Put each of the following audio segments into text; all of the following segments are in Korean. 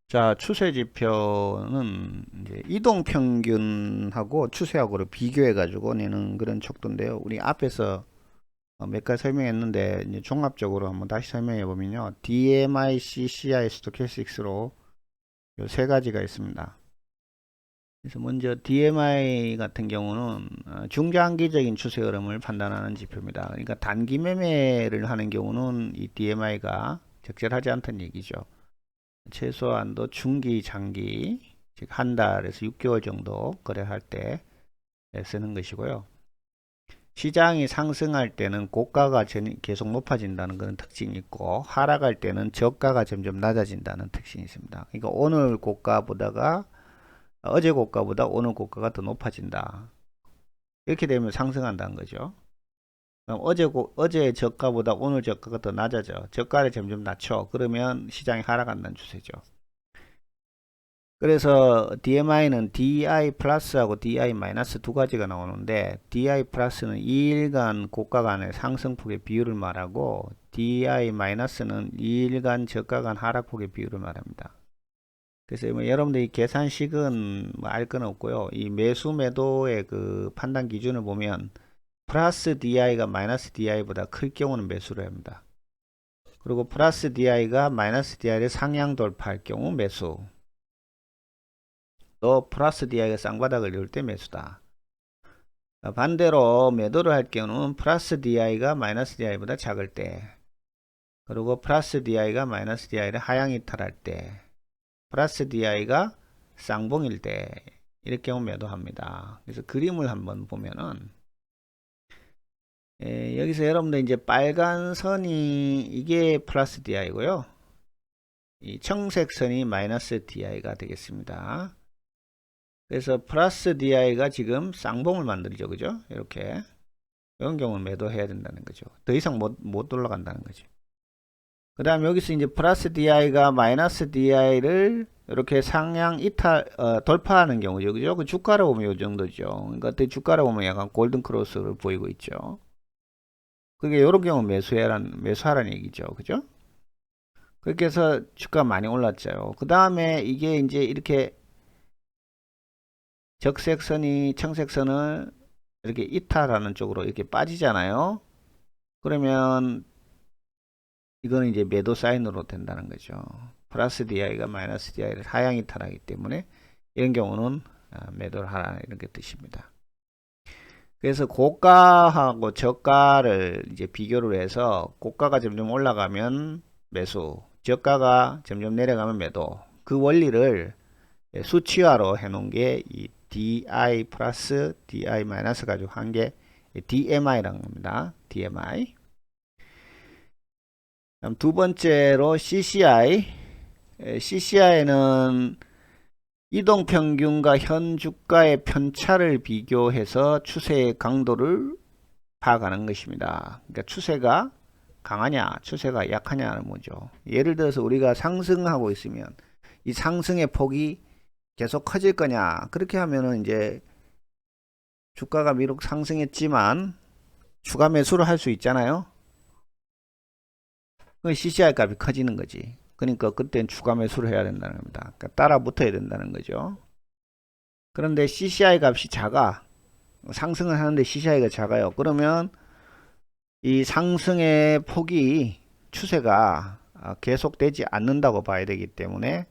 자, 추세 지표는 이제 이동 평균하고 추세하고를 비교해 가지고 내는 그런 척도인데요. 우리 앞에서 몇 가지 설명했는데 이제 종합적으로 한번 다시 설명해 보면요. DMI, CCI, 스토캐스틱스로 요 세 가지가 있습니다. 그래서 먼저 DMI 같은 경우는 중장기적인 추세 흐름을 판단하는 지표입니다. 그러니까 단기 매매를 하는 경우는 이 DMI가 적절하지 않다는 얘기죠. 최소한도 중기, 장기, 즉 한 달에서 6개월 정도 거래할 때 쓰는 것이고요. 시장이 상승할 때는 고가가 계속 높아진다는 그런 특징이 있고, 하락할 때는 저가가 점점 낮아진다는 특징이 있습니다. 그러니까 오늘 고가보다가 어제 고가보다 오늘 고가가 더 높아진다. 이렇게 되면 상승한다는 거죠. 그럼 어제 저가보다 오늘 저가가 더 낮아져. 저가를 점점 낮춰. 그러면 시장이 하락한다는 추세죠. 그래서 DMI는 DI 플러스하고 DI 마이너스 두 가지가 나오는데, DI 플러스는 2일간 고가 간의 상승폭의 비율을 말하고, DI 마이너스는 2일간 저가 간 하락폭의 비율을 말합니다. 그래서 뭐 여러분들이 계산식은 뭐 알 건 없고요. 이 매수 매도의 그 판단 기준을 보면 플러스 DI가 마이너스 DI보다 클 경우는 매수를 합니다. 그리고 플러스 DI가 마이너스 DI를 상향 돌파할 경우 매수. 또 플러스 DI가 쌍바닥을 이룰 때 매수다. 반대로 매도를 할 경우는 플러스 DI가 마이너스 DI보다 작을 때, 그리고 플러스 DI가 마이너스 DI를 하향 이탈할 때, 플러스 DI가 쌍봉일 때, 이럴 경우 매도합니다. 그래서 그림을 한번 보면은 여기서 여러분들 이제 빨간 선이 이게 플러스 DI고요. 이 청색 선이 마이너스 DI가 되겠습니다. 그래서 플러스 DI가 지금 쌍봉을 만들죠. 그죠? 이렇게. 이런 경우는 매도해야 된다는 거죠. 더 이상 못 올라간다는 거죠. 그 다음에 여기서 이제 플러스 DI가 마이너스 DI를 이렇게 상향 이탈, 돌파하는 경우죠. 그죠? 그 주가를 보면 이 정도죠. 그러니까 주가를 보면 약간 골든 크로스를 보이고 있죠. 그게 이런 경우 매수하라는 얘기죠. 그죠? 그렇게 해서 주가 많이 올랐죠. 그 다음에 이게 이제 이렇게 적색선이 청색선을 이렇게 이탈하는 쪽으로 이렇게 빠지잖아요. 그러면 이거는 이제 매도 사인으로 된다는 거죠. 플러스 DI가 마이너스 DI를 하향 이탈하기 때문에 이런 경우는 매도를 하라 이런 게 뜻입니다. 그래서 고가하고 저가를 이제 비교를 해서 고가가 점점 올라가면 매수, 저가가 점점 내려가면 매도. 그 원리를 수치화로 해놓은 게 이 DI 플러스 DI 마이너스 가지고 한 게 DMI라는 겁니다. DMI. 그럼 두 번째로 CCI. CCI는 이동평균과 현 주가의 편차를 비교해서 추세의 강도를 파악하는 것입니다. 그러니까 추세가 강하냐, 추세가 약하냐는 뭐죠. 예를 들어서 우리가 상승하고 있으면 이 상승의 폭이 계속 커질 거냐. 그렇게 하면은 이제 주가가 비록 상승했지만 추가 매수를 할 수 있잖아요. 그 CCI 값이 커지는 거지. 그러니까 그때는 추가 매수를 해야 된다는 겁니다. 그러니까 따라 붙어야 된다는 거죠. 그런데 CCI 값이 작아. 상승을 하는데 CCI가 작아요. 그러면 이 상승의 폭이 추세가 계속되지 않는다고 봐야 되기 때문에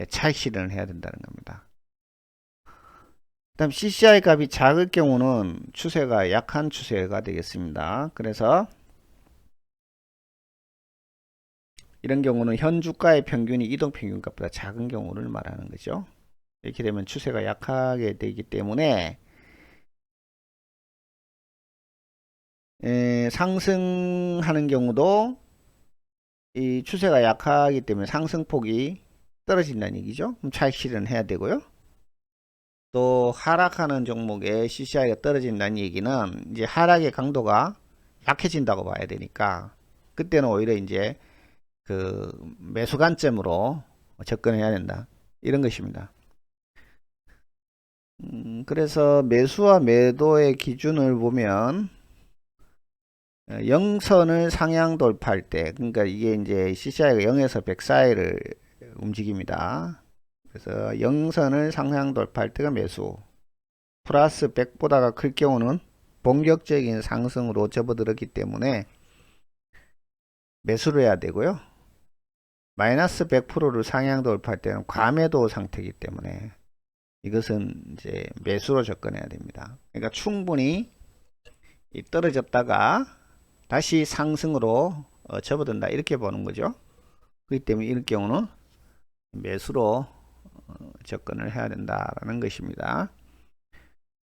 차익 실현을 해야 된다는 겁니다. 그다음 CCI 값이 작을 경우는 추세가 약한 추세가 되겠습니다. 그래서 이런 경우는 현 주가의 평균이 이동 평균값보다 작은 경우를 말하는 거죠. 이렇게 되면 추세가 약하게 되기 때문에 상승하는 경우도 이 추세가 약하기 때문에 상승폭이 떨어진다는 얘기죠. 그럼 차익 실현해야 되고요. 또 하락하는 종목의 CCI가 떨어진다는 얘기는 이제 하락의 강도가 약해진다고 봐야 되니까 그때는 오히려 이제 그 매수 관점으로 접근해야 된다. 이런 것입니다. 그래서 매수와 매도의 기준을 보면 0선을 상향 돌파할 때, 그러니까 이게 이제 CCI가 0에서 100 사이를 움직입니다. 그래서 영선을 상향 돌파할 때가 매수, 플러스 100보다가 클 경우는 본격적인 상승으로 접어들었기 때문에 매수를 해야 되고요. 마이너스 100%를 상향 돌파할 때는 과매도 상태이기 때문에 이것은 이제 매수로 접근해야 됩니다. 그러니까 충분히 떨어졌다가 다시 상승으로 접어든다 이렇게 보는 거죠. 그렇기 때문에 이런 경우는 매수로 접근을 해야 된다라는 것입니다.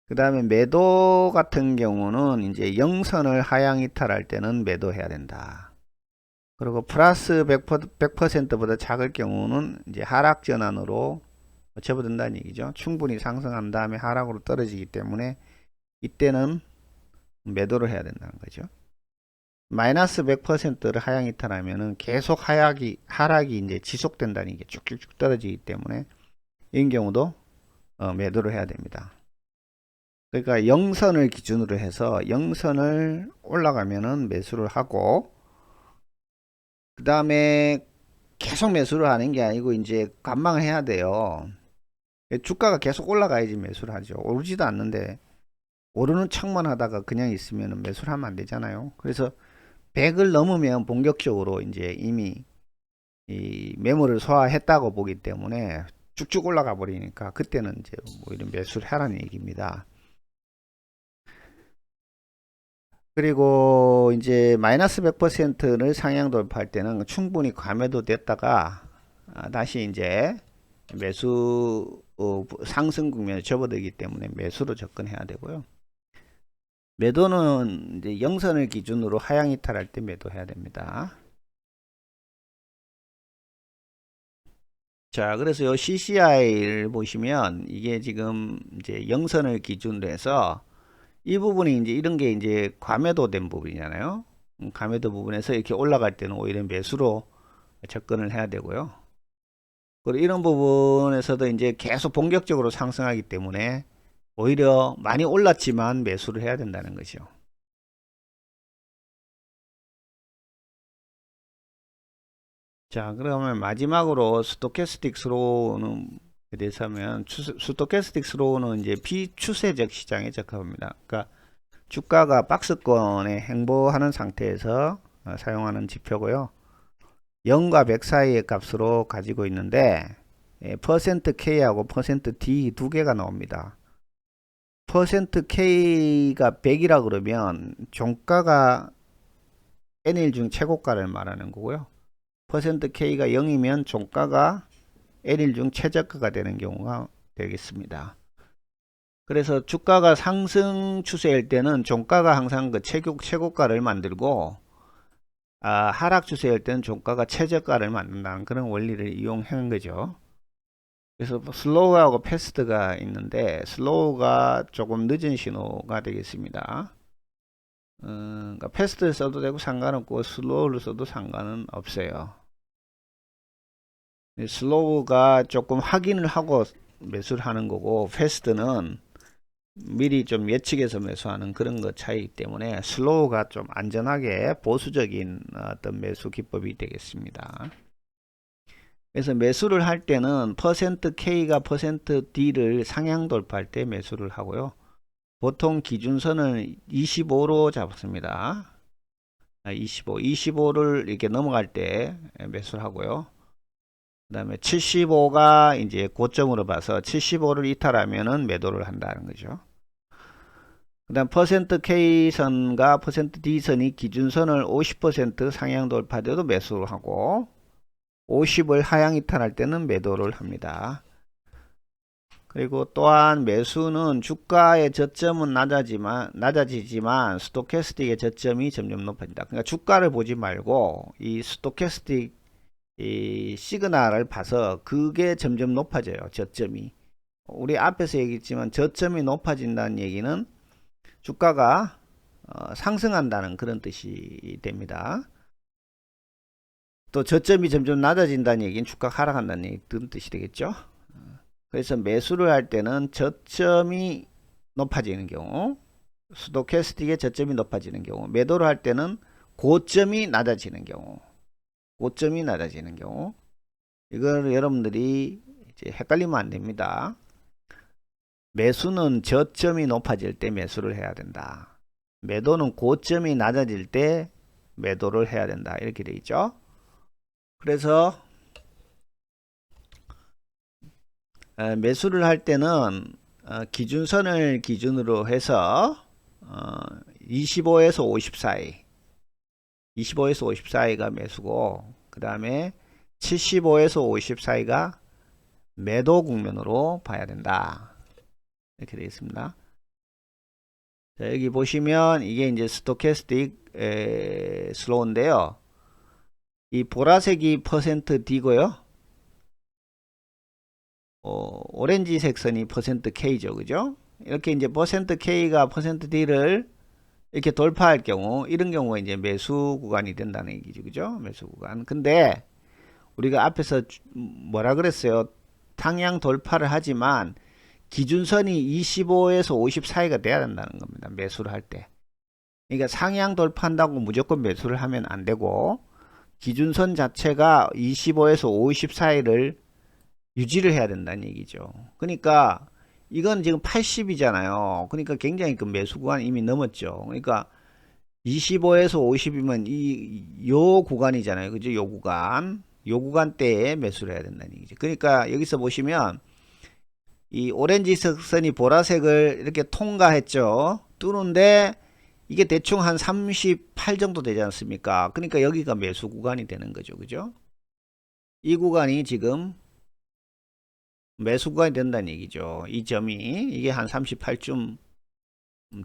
그 다음에 매도 같은 경우는 이제 영선을 하향 이탈할 때는 매도해야 된다. 그리고 플러스 100%보다 작을 경우는 이제 하락 전환으로 접어든다는 얘기죠. 충분히 상승한 다음에 하락으로 떨어지기 때문에 이때는 매도를 해야 된다는 거죠. 마이너스 100%를 하향 이탈하면은 계속 하락이 이제 지속된다는 게 쭉쭉쭉 떨어지기 때문에 이런 경우도 매도를 해야 됩니다. 그러니까 영선을 기준으로 해서 영선을 올라가면은 매수를 하고, 그 다음에 계속 매수를 하는 게 아니고 이제 관망을 해야 돼요. 주가가 계속 올라가야지 매수를 하죠. 오르지도 않는데 오르는 척만 하다가 그냥 있으면 매수를 하면 안 되잖아요. 그래서 100을 넘으면 본격적으로 이제 이미 이 매물을 소화했다고 보기 때문에 쭉쭉 올라가 버리니까 그때는 이제 뭐 이런 매수를 하라는 얘기입니다. 그리고 이제 마이너스 100%를 상향 돌파할 때는 충분히 과매도 됐다가 다시 이제 매수 상승 국면에 접어들기 때문에 매수로 접근해야 되고요. 매도는 이제 영선을 기준으로 하향 이탈할 때 매도해야 됩니다. 자, 그래서 요 CCI를 보시면 이게 지금 이제 영선을 기준으로 해서 이 부분이 이제 이런 게 이제 과매도 된 부분이잖아요. 과매도 부분에서 이렇게 올라갈 때는 오히려 매수로 접근을 해야 되고요. 그리고 이런 부분에서도 이제 계속 본격적으로 상승하기 때문에 오히려 많이 올랐지만 매수를 해야 된다는 거죠. 자, 그러면 마지막으로 스토캐스틱 스로우는 대해서 하면 스토캐스틱 스로우는 이제 비추세적 시장에 적합합니다. 그러니까 주가가 박스권에 행보하는 상태에서 사용하는 지표고요. 0과 100 사이의 값으로 가지고 있는데 %K하고 %D 두 개가 나옵니다. %K가 100이라 그러면 종가가 N일 중 최고가를 말하는 거고요. %K가 0이면 종가가 N일 중 최저가가 되는 경우가 되겠습니다. 그래서 주가가 상승 추세일 때는 종가가 항상 그 최고가를 만들고 하락 추세일 때는 종가가 최저가를 만든다는 그런 원리를 이용한 거죠. 그래서 슬로우하고 패스트가 있는데 슬로우가 조금 늦은 신호가 되겠습니다. 그러니까 패스트를 써도 되고 상관없고 슬로우를 써도 상관은 없어요. 슬로우가 조금 확인을 하고 매수를 하는 거고 패스트는 미리 좀 예측해서 매수하는 그런 것 차이기 때문에 슬로우가 좀 안전하게 보수적인 어떤 매수 기법이 되겠습니다. 그래서 매수를 할 때는 %K가 %D를 상향 돌파할 때 매수를 하고요. 보통 기준선을 25로 잡습니다. 25를 이렇게 넘어갈 때 매수를 하고요. 그 다음에 75가 이제 고점으로 봐서 75를 이탈하면은 매도를 한다는 거죠. 그 다음 %K선과 %D선이 기준선을 50% 상향 돌파돼도 매수를 하고 50을 하향 이탈할 때는 매도를 합니다. 그리고 또한 매수는 주가의 저점은 낮아지지만 스토캐스틱의 저점이 점점 높아진다. 그러니까 주가를 보지 말고 이 스토캐스틱 이 시그널을 봐서 그게 점점 높아져요. 저점이. 우리 앞에서 얘기했지만 저점이 높아진다는 얘기는 주가가 상승한다는 그런 뜻이 됩니다. 또 저점이 점점 낮아진다는 얘기는 주가가 하락한다는 얘기, 그런 뜻이 되겠죠. 그래서 매수를 할 때는 저점이 높아지는 경우, 스토캐스틱의 저점이 높아지는 경우, 매도를 할 때는 고점이 낮아지는 경우, 이걸 여러분들이 이제 헷갈리면 안 됩니다. 매수는 저점이 높아질 때 매수를 해야 된다. 매도는 고점이 낮아질 때 매도를 해야 된다. 이렇게 돼 있죠. 그래서 매수를 할 때는 기준선을 기준으로 해서 25에서 50 사이, 25에서 50 사이가 매수고, 그 다음에 75에서 50 사이가 매도 국면으로 봐야 된다. 이렇게 되어 있습니다. 자, 여기 보시면 이게 이제 스토캐스틱 슬로우인데요. 이 보라색이 퍼센트 D고요. 오렌지색 선이 퍼센트 K죠. 그죠? 이렇게 이제 퍼센트 K가 퍼센트 D를 이렇게 돌파할 경우, 이런 경우가 이제 매수 구간이 된다는 얘기죠. 그죠? 매수 구간. 근데 우리가 앞에서 뭐라 그랬어요? 상향 돌파를 하지만 기준선이 25에서 50 사이가 돼야 된다는 겁니다. 매수를 할 때. 그러니까 상향 돌파한다고 무조건 매수를 하면 안 되고, 기준선 자체가 25에서 50 사이를 유지를 해야 된다는 얘기죠. 그러니까 이건 지금 80이잖아요. 그러니까 굉장히 그 매수 구간 이미 넘었죠. 그러니까 25에서 50이면 요 구간이잖아요. 그죠? 요 구간. 요 구간대에 매수를 해야 된다는 얘기죠. 그러니까 여기서 보시면 이 오렌지색 선이 보라색을 이렇게 통과했죠. 뚫는데 이게 대충 한 38 정도 되지 않습니까? 그러니까 여기가 매수 구간이 되는 거죠. 그죠? 이 구간이 지금 매수 구간이 된다는 얘기죠. 이 점이 이게 한 38쯤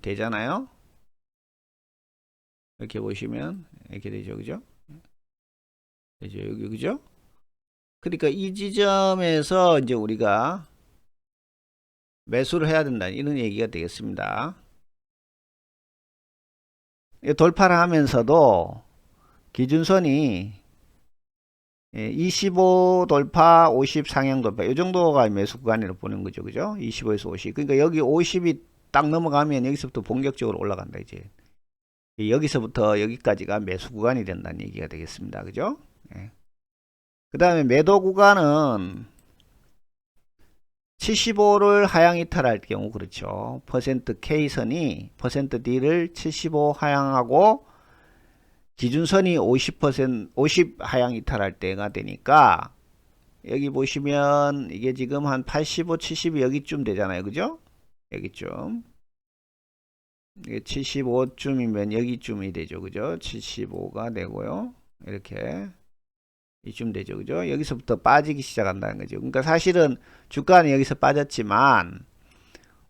되잖아요. 이렇게 보시면 이렇게 되죠. 그죠? 되죠. 여기 그죠? 그러니까 이 지점에서 이제 우리가 매수를 해야 된다. 이런 얘기가 되겠습니다. 돌파를 하면서도 기준선이 25 돌파, 50 상향 돌파, 이 정도가 매수 구간이라고 보는 거죠. 그죠? 25에서 50. 그러니까 여기 50이 딱 넘어가면 여기서부터 본격적으로 올라간다. 이제 여기서부터 여기까지가 매수 구간이 된다는 얘기가 되겠습니다. 그죠? 예. 그 다음에 매도 구간은 75를 하향 이탈할 경우, 그렇죠. 퍼센트 K선이 퍼센트 D를 75 하향하고 기준선이 50 하향 이탈할 때가 되니까, 여기 보시면 이게 지금 한 85, 70이 여기쯤 되잖아요. 그죠? 여기쯤. 이게 75쯤이면 여기쯤이 되죠. 그죠? 75가 되고요. 이렇게 이쯤 되죠. 그죠? 여기서부터 빠지기 시작한다는 거죠. 그러니까 사실은 주가는 여기서 빠졌지만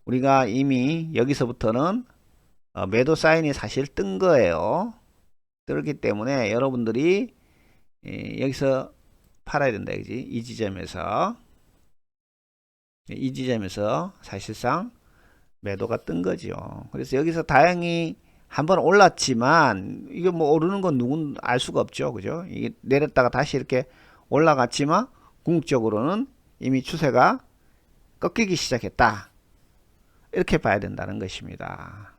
우리가 이미 여기서부터는 매도 사인이 사실 뜬 거예요. 그렇기 때문에 여러분들이 여기서 팔아야 된다. 그지? 이 지점에서 사실상 매도가 뜬 거죠. 그래서 여기서 다행히 한번 올랐지만 이게 뭐 오르는 건 누군 알 수가 없죠. 그죠? 이게 내렸다가 다시 이렇게 올라갔지만 궁극적으로는 이미 추세가 꺾이기 시작했다. 이렇게 봐야 된다는 것입니다.